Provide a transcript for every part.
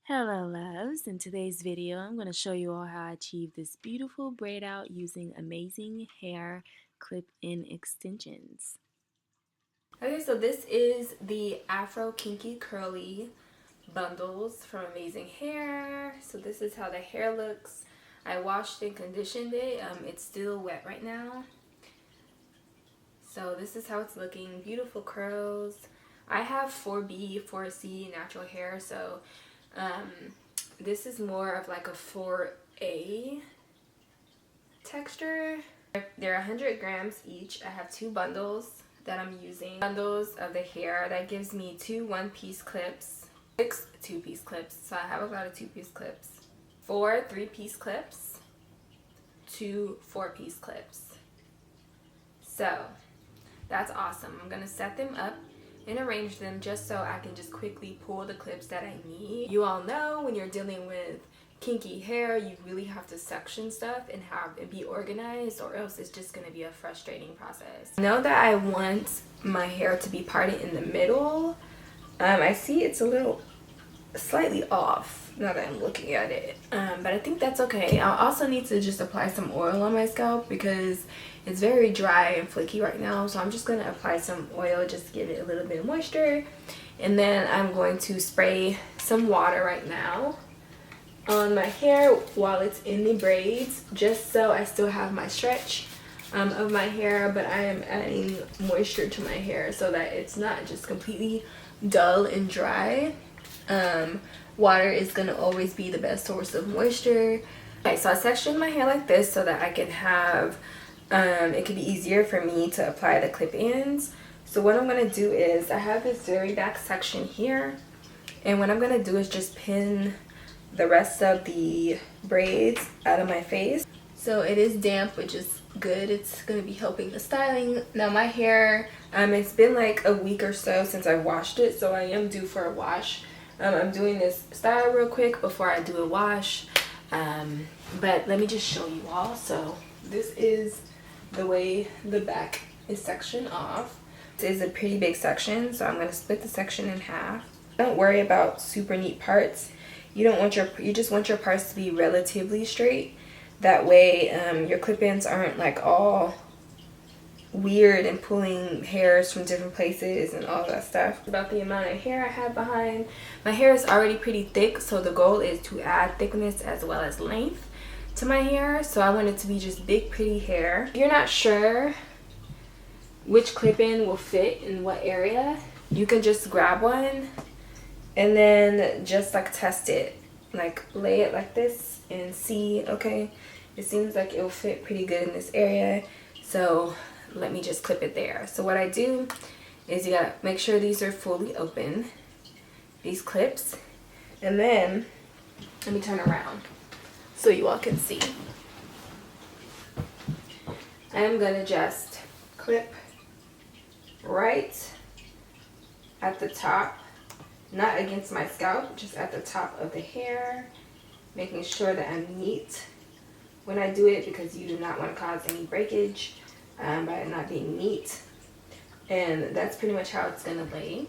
Hello loves, in today's video I'm going to show you all how I achieve this beautiful braid out using amazing hair clip-in extensions. Okay, so this is the Afro Kinky Curly bundles from Amazing Hair. So this is how the hair looks. I washed and conditioned it. It's still wet right now. So this is how it's looking. Beautiful curls. I have 4B, 4C natural hair, so this is more of like a 4A texture. They're 100 grams each. I have 2 bundles that I'm using. Bundles of the hair. That gives me 2 one-piece clips, 6 two-piece clips. So I have a lot of 2-piece clips. 4 3-piece clips, 2 4-piece clips. So that's awesome. I'm gonna set them up and arrange them just so I can just quickly pull the clips that I need. You all know when you're dealing with kinky hair, you really have to section stuff and have it be organized, or else it's just going to be a frustrating process. I know that I want my hair to be parted in the middle. I see it's a little slightly off now that I'm looking at it, but I think that's okay. I'll also need to just apply some oil on my scalp because it's very dry and flaky right now, so I'm just going to apply some oil just to give it a little bit of moisture, and then I'm going to spray some water right now on my hair while it's in the braids, just so I still have my stretch of my hair, but I am adding moisture to my hair so that it's not just completely dull and dry. Water is going to always be the best source of moisture. Okay, so I sectioned my hair like this so that I can have it can be easier for me to apply the clip ends. So what I'm going to do is I have this very back section here, and what I'm going to do is just pin the rest of the braids out of my face. So it is damp, which is good. It's going to be helping the styling. Now my hair, it's been like a week or so since I washed it, so I am due for a wash. I'm doing this style real quick before I do a wash, but let me just show you all. So this is the way the back is sectioned off. This is a pretty big section, so I'm going to split the section in half. Don't worry about super neat parts. You just want your parts to be relatively straight. That way your clip-ins aren't like all weird and pulling hairs from different places and all that stuff. About the amount of hair I have behind. My hair is already pretty thick, so the goal is to add thickness as well as length to my hair. So I want it to be just big, pretty hair. If you're not sure which clip-in will fit in what area, you can just grab one and then just like test it, like lay it like this and see, okay, it seems like it'll fit pretty good in this area, so let me just clip it there. So what I do is you gotta make sure these are fully open, these clips, and then let me turn around so you all can see. I'm gonna just clip right at the top, not against my scalp, just at the top of the hair, making sure that I'm neat when I do it, because you do not want to cause any breakage by it not being neat. And that's pretty much how it's gonna lay.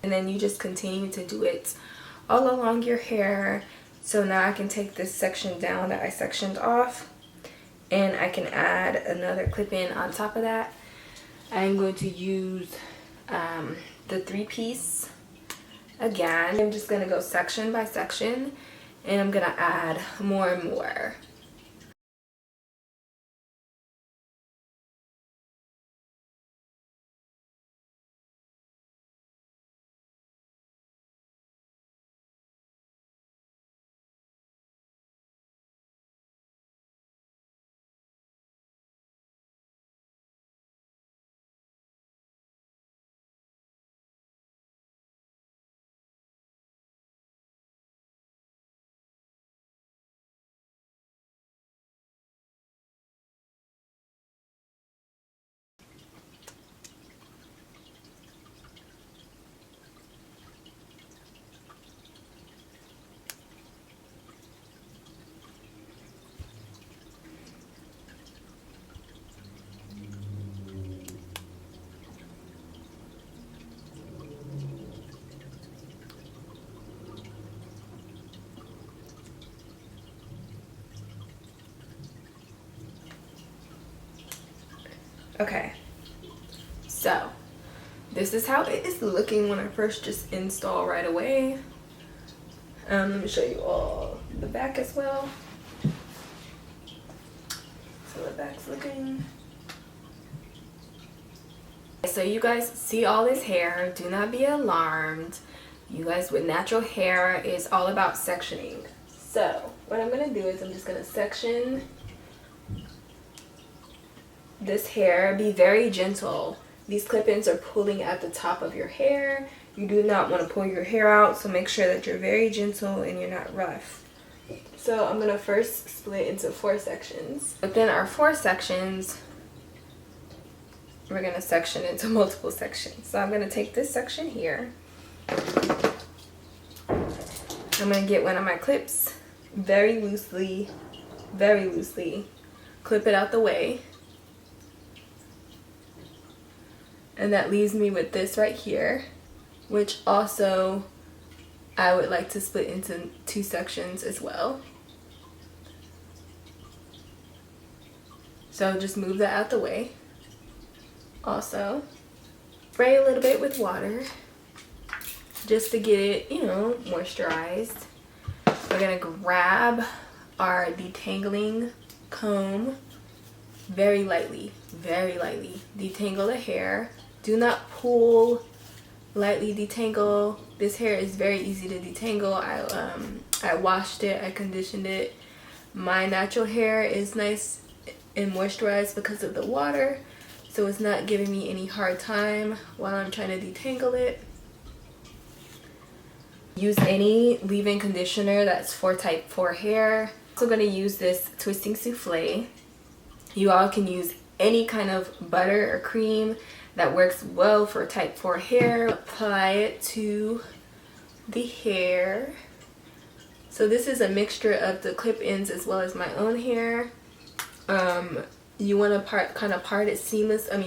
And then you just continue to do it all along your hair. So now I can take this section down that I sectioned off, and I can add another clip-in on top of that. I'm going to use the 3-piece again. I'm just going to go section by section, and I'm going to add more and more. Okay, so this is how it is looking when I first just install right away. Let me show you all the back as well. So the back's looking. So you guys see all this hair, do not be alarmed. You guys with natural hair is all about sectioning. So what I'm gonna do is I'm just gonna section this hair. Be very gentle. These clip-ins are pulling at the top of your hair. You do not want to pull your hair out, so make sure that you're very gentle and you're not rough. So I'm gonna first split into 4 sections. Within our 4 sections, we're gonna section into multiple sections. So I'm gonna take this section here. I'm gonna get one of my clips, very loosely, clip it out the way. And that leaves me with this right here, which also I would like to split into 2 sections as well. So just move that out the way. Also, spray a little bit with water just to get it, you know, moisturized. We're gonna grab our detangling comb very lightly, detangle the hair. Do not pull, lightly detangle. This hair is very easy to detangle. I washed it, I conditioned it. My natural hair is nice and moisturized because of the water, so it's not giving me any hard time while I'm trying to detangle it. Use any leave-in conditioner that's for type 4 hair. I'm also going to use this twisting souffle. You all can use any kind of butter or cream that works well for type 4 hair. Apply it to the hair. So this is a mixture of the clip-ins as well as my own hair. You want to kind of part it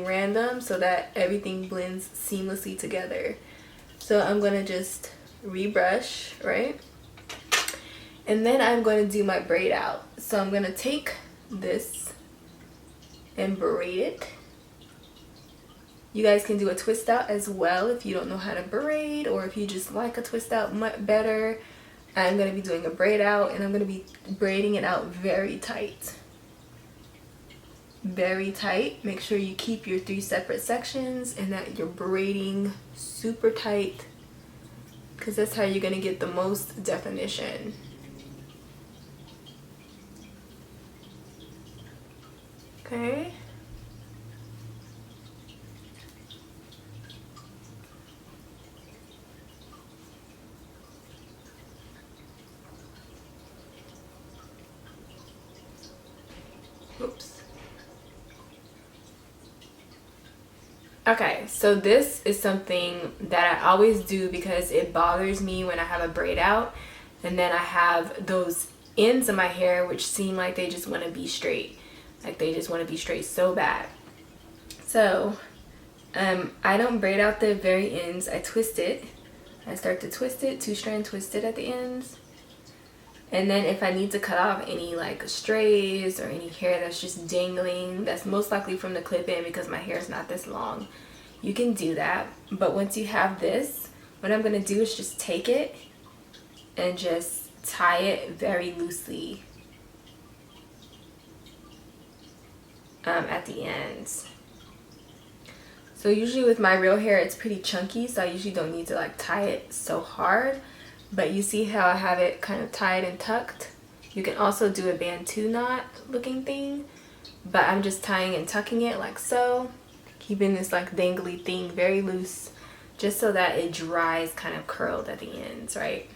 random, so that everything blends seamlessly together. So I'm going to just rebrush, right? And then I'm going to do my braid out. So I'm going to take this and braid it. You guys can do a twist out as well if you don't know how to braid, or if you just like a twist out much better. I'm going to be doing a braid out, and I'm going to be braiding it out very tight. Very tight. Make sure you keep your 3 separate sections and that you're braiding super tight, because that's how you're going to get the most definition. Okay. Oops. Okay, so this is something that I always do because it bothers me when I have a braid out and then I have those ends of my hair which seem like they just want to be straight. Like they just want to be straight so bad. So I don't braid out the very ends. I twist it. I start to twist it, 2-strand twist it at the ends. And then if I need to cut off any like strays or any hair that's just dangling, that's most likely from the clip-in because my hair is not this long, you can do that. But once you have this, what I'm going to do is just take it and just tie it very loosely at the ends. So usually with my real hair it's pretty chunky, so I usually don't need to like tie it so hard. But you see how I have it kind of tied and tucked? You can also do a bantu knot looking thing, but I'm just tying and tucking it like so, keeping this like dangly thing very loose just so that it dries kind of curled at the ends, right?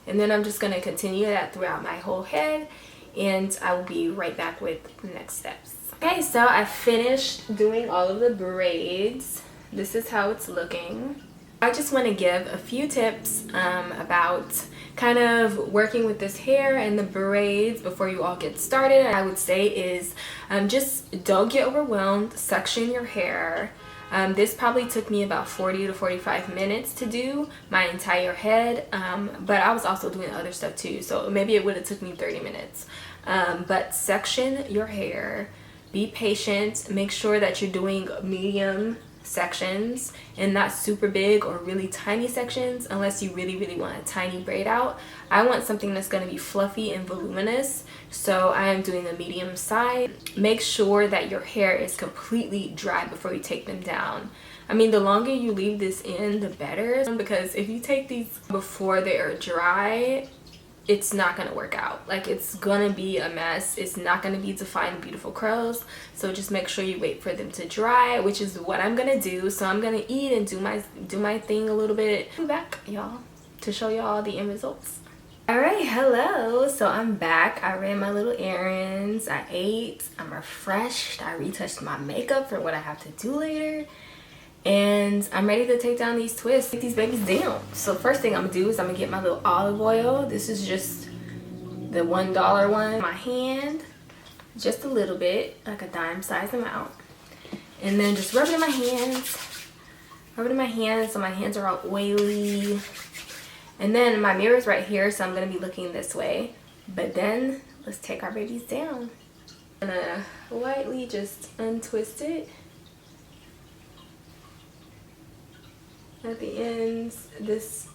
And then I'm just going to continue that throughout my whole head, and I will be right back with the next steps. Okay, so I finished doing all of the braids. This is how it's looking. I just want to give a few tips about kind of working with this hair and the braids before you all get started. I would say is just don't get overwhelmed, section your hair. This probably took me about 40 to 45 minutes to do my entire head, but I was also doing other stuff too, so maybe it would have took me 30 minutes. But section your hair. Be patient. Make sure that you're doing medium sections and not super big or really tiny sections unless you really want a tiny braid out. I want something that's going to be fluffy and voluminous, so I am doing a medium side. Make sure that your hair is completely dry before you take them down. I mean, the longer you leave this in, the better, because if you take these before they are dry, it's not gonna work out. Like, it's gonna be a mess. It's not gonna be defined beautiful curls. So just make sure you wait for them to dry, which is what I'm gonna do. So I'm gonna eat and do my thing a little bit. I'm back, y'all, to show y'all the end results. All right, hello. So I'm back. I ran my little errands. I ate. I'm refreshed. I retouched my makeup for what I have to do later. And I'm ready to take down these twists, take these babies down. So first thing I'm gonna do is I'm gonna get my little olive oil. This is just the $1 one. My hand, just a little bit, like a dime size amount. And then just rub it in my hands. Rub it in my hands so my hands are all oily. And then my mirror's right here, so I'm gonna be looking this way. But then let's take our babies down. I'm gonna lightly just untwist it. At the ends, this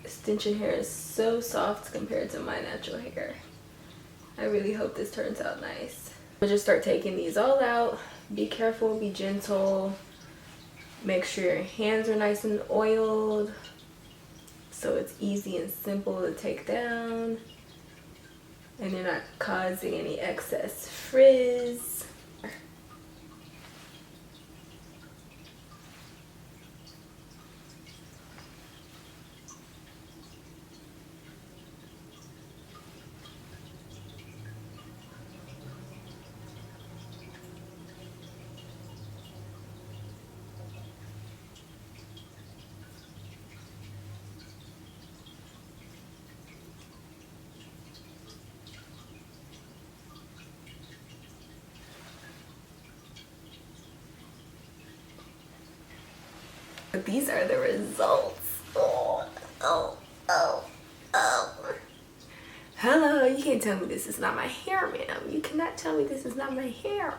extension hair is so soft compared to my natural hair. I really hope this turns out nice. I'll just start taking these all out. Be careful, be gentle. Make sure your hands are nice and oiled so it's easy and simple to take down. And you're not causing any excess frizz. These are the results. Oh. Hello, you can't tell me this is not my hair, ma'am. You cannot tell me this is not my hair.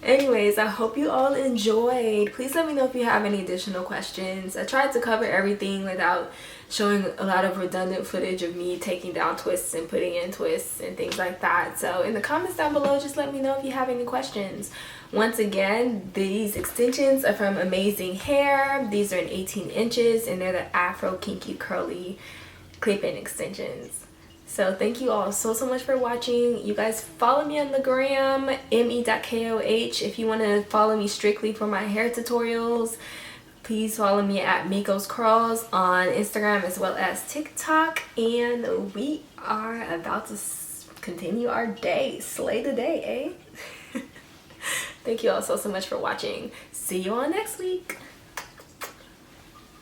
Anyways, I hope you all enjoyed. Please let me know if you have any additional questions. I tried to cover everything without showing a lot of redundant footage of me taking down twists and putting in twists and things like that. So in the comments down below, just let me know if you have any questions. Once again, these extensions are from Amazing Hair. These are in 18 inches and they're the Afro Kinky Curly clip-in extensions. So thank you all so much for watching. You guys follow me on the gram, me.koh. If you want to follow me strictly for my hair tutorials, please follow me at Miko's Curls on Instagram as well as TikTok. And we are about to continue our day. Slay the day, eh? Thank you all so much for watching. See you all next week.